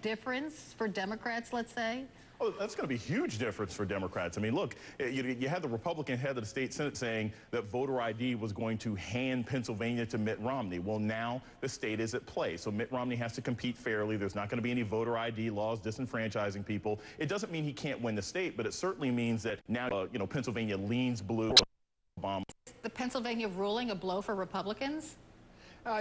difference for Democrats, let's say? Oh, that's going to be a huge difference for Democrats. I mean, look, you had the Republican head of the state Senate saying that voter ID was going to hand Pennsylvania to Mitt Romney. Well, now the state is at play. So Mitt Romney has to compete fairly. There's not going to be any voter ID laws disenfranchising people. It doesn't mean he can't win the state, but it certainly means that now, Pennsylvania leans blue. Obama. Is the Pennsylvania ruling a blow for Republicans?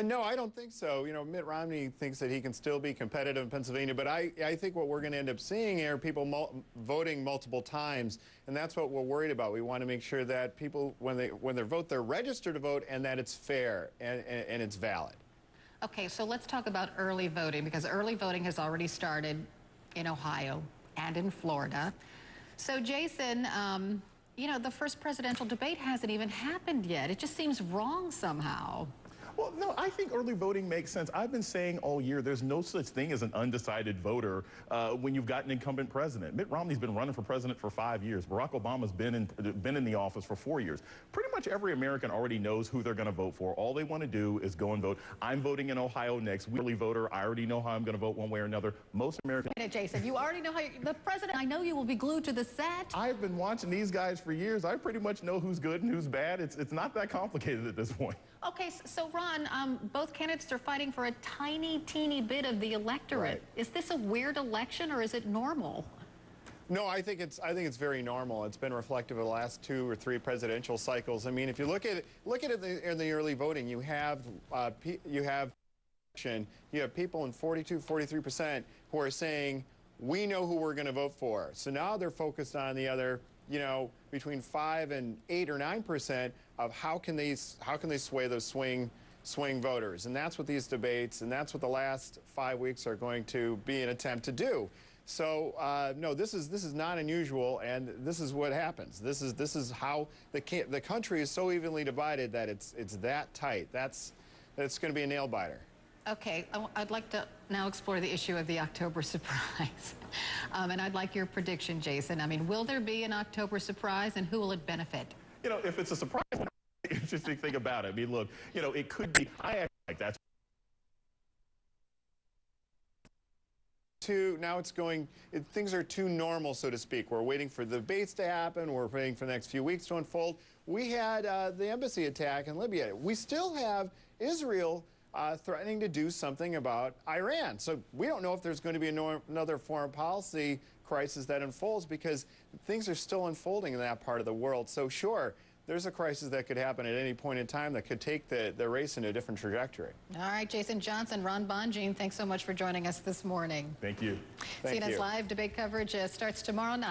No, I don't think so. Mitt Romney thinks that he can still be competitive in Pennsylvania, but I think what we're going to end up seeing here are people voting multiple times, and that's what we're worried about. We want to make sure that people, when they vote, they're registered to vote and that it's fair and it's valid. Okay, so let's talk about early voting, because early voting has already started in Ohio and in Florida. So, Jason, the first presidential debate hasn't even happened yet. It just seems wrong somehow. Well, no, I think early voting makes sense. I've been saying all year there's no such thing as an undecided voter when you've got an incumbent president. Mitt Romney's been running for president for 5 years. Barack Obama's been in the office for 4 years. Pretty much every American already knows who they're going to vote for. All they want to do is go and vote. I'm voting in Ohio next. Early voter, I already know how I'm going to vote one way or another. Most Americans... Wait a minute, Jason, you already know how the president, I know you will be glued to the set. I've been watching these guys for years. I pretty much know who's good and who's bad. It's not that complicated at this point. Okay, so Ron, both candidates are fighting for a teeny bit of the electorate. Right. Is this a weird election or is it normal? No, I think it's very normal. It's been reflective of the last 2 or 3 presidential cycles. I mean, if you look at it in the early voting, you have people in 43% who are saying we know who we're going to vote for. So now they're focused on the other, between 5 and 8 or 9% of how can they sway those swing voters. And that's what these debates and that's what the last 5 weeks are going to be an attempt to do. So no, this is not unusual, and this is what happens. This is how the country is so evenly divided that it's that tight. That's going to be a nail biter. Okay, I'd like to now explore the issue of the October surprise. And I'd like your prediction, Jason. I mean, will there be an October surprise, and who will it benefit? If it's a surprise, the interesting thing about it, I mean, look, it could be, I act like that's things are too normal, so to speak. We're waiting for the debates to happen. We're waiting for the next few weeks to unfold. We had the embassy attack in Libya. We still have Israel threatening to do something about Iran. So we don't know if there's going to be another foreign policy crisis that unfolds, because things are still unfolding in that part of the world. So sure, there's a crisis that could happen at any point in time that could take the race into a different trajectory. All right, Jason Johnson, Ron Bonjean, thanks so much for joining us this morning. Thank you. CNN's live debate coverage starts tomorrow night.